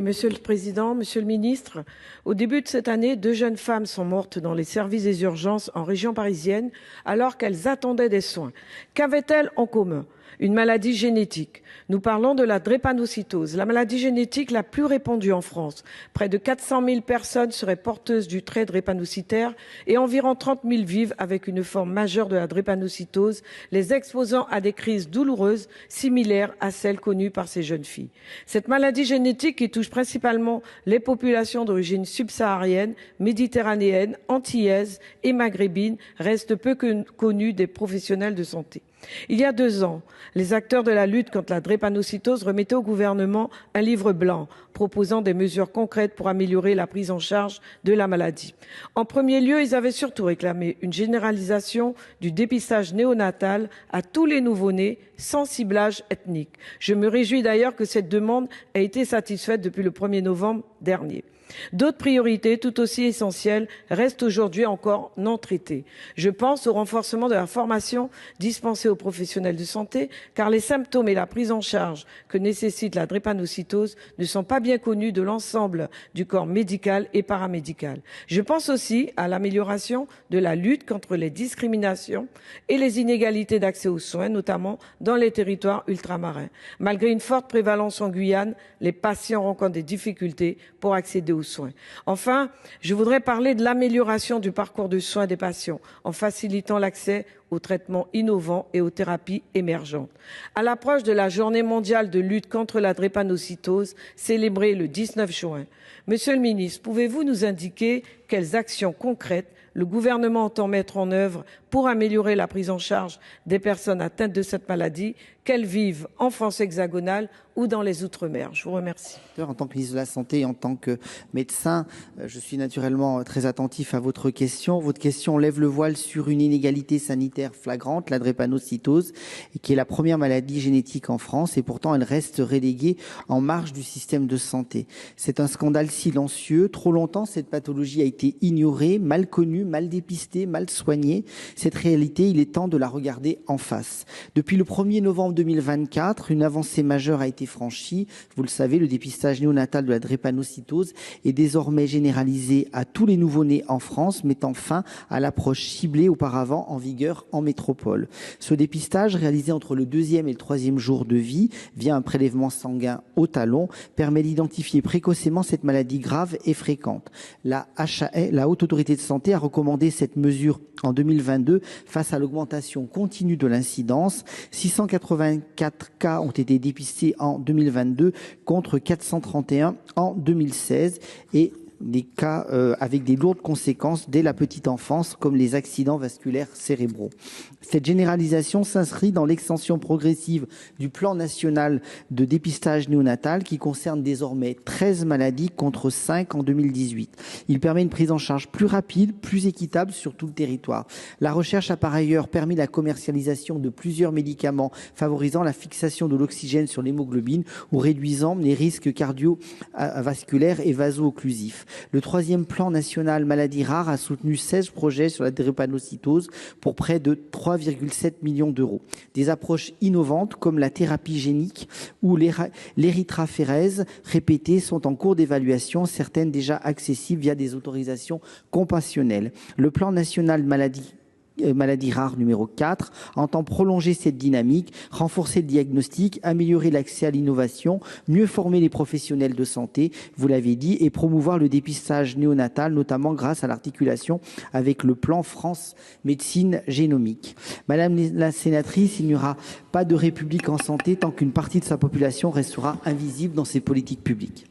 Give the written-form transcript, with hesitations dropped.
Monsieur le Président, Monsieur le Ministre, au début de cette année, 2 jeunes femmes sont mortes dans les services des urgences en région parisienne alors qu'elles attendaient des soins. Qu'avaient-elles en commun? Une maladie génétique. Nous parlons de la drépanocytose, la maladie génétique la plus répandue en France. Près de 400 000 personnes seraient porteuses du trait drépanocytaire et environ 30 000 vivent avec une forme majeure de la drépanocytose, les exposant à des crises douloureuses similaires à celles connues par ces jeunes filles. Cette maladie génétique qui touche principalement les populations d'origine subsaharienne, méditerranéenne, antillaise et maghrébine reste peu connue des professionnels de santé. Il y a 2 ans, les acteurs de la lutte contre la drépanocytose remettaient au gouvernement un livre blanc proposant des mesures concrètes pour améliorer la prise en charge de la maladie. En premier lieu, ils avaient surtout réclamé une généralisation du dépistage néonatal à tous les nouveau-nés sans ciblage ethnique. Je me réjouis d'ailleurs que cette demande ait été satisfaite depuis le 1er novembre dernier. D'autres priorités tout aussi essentielles restent aujourd'hui encore non traitées. Je pense au renforcement de la formation dispensée aux professionnels de santé, car les symptômes et la prise en charge que nécessite la drépanocytose ne sont pas bien connus de l'ensemble du corps médical et paramédical. Je pense aussi à l'amélioration de la lutte contre les discriminations et les inégalités d'accès aux soins, notamment dans les territoires ultramarins. Malgré une forte prévalence en Guyane, les patients rencontrent des difficultés pour accéder aux soins. Enfin, je voudrais parler de l'amélioration du parcours de soins des patients en facilitant l'accès aux traitements innovants et aux thérapies émergentes. À l'approche de la journée mondiale de lutte contre la drépanocytose, célébrée le 19 juin, Monsieur le Ministre, pouvez-vous nous indiquer quelles actions concrètes le gouvernement entend mettre en œuvre pour améliorer la prise en charge des personnes atteintes de cette maladie, qu'elles vivent en France hexagonale ou dans les Outre-mer? Je vous remercie. En tant que ministre de la Santé et en tant que médecin, je suis naturellement très attentif à votre question. Votre question lève le voile sur une inégalité sanitaire flagrante, la drépanocytose, qui est la première maladie génétique en France et pourtant elle reste reléguée en marge du système de santé. C'est un scandale silencieux. Trop longtemps, cette pathologie a été ignorée, mal connue, mal dépistée, mal soignée. Cette réalité, il est temps de la regarder en face. Depuis le 1er novembre 2024, une avancée majeure a été franchie. Vous le savez, le dépistage néonatal de la drépanocytose est désormais généralisé à tous les nouveau-nés en France, mettant fin à l'approche ciblée auparavant en vigueur en métropole. Ce dépistage, réalisé entre le 2e et le 3e jour de vie, via un prélèvement sanguin au talon, permet d'identifier précocement cette maladie grave et fréquente. La HAS, la Haute Autorité de Santé, a recommandé cette mesure en 2022 face à l'augmentation continue de l'incidence. 684 cas ont été dépistés en 2022 contre 431 en 2016 et des cas avec des lourdes conséquences dès la petite enfance comme les accidents vasculaires cérébraux. Cette généralisation s'inscrit dans l'extension progressive du plan national de dépistage néonatal qui concerne désormais 13 maladies contre 5 en 2018. Il permet une prise en charge plus rapide, plus équitable sur tout le territoire. La recherche a par ailleurs permis la commercialisation de plusieurs médicaments favorisant la fixation de l'oxygène sur l'hémoglobine ou réduisant les risques cardiovasculaires et vaso-occlusifs. Le 3e plan national maladies rares a soutenu 16 projets sur la drépanocytose pour près de 3,7 millions d'euros. Des approches innovantes comme la thérapie génique ou l'érythraphérèse répétée sont en cours d'évaluation, certaines déjà accessibles via des autorisations compassionnelles. Le plan national maladie rare numéro 4 entend prolonger cette dynamique, renforcer le diagnostic, améliorer l'accès à l'innovation, mieux former les professionnels de santé, vous l'avez dit, et promouvoir le dépistage néonatal, notamment grâce à l'articulation avec le plan France Médecine Génomique. Madame la sénatrice, il n'y aura pas de République en santé tant qu'une partie de sa population restera invisible dans ses politiques publiques.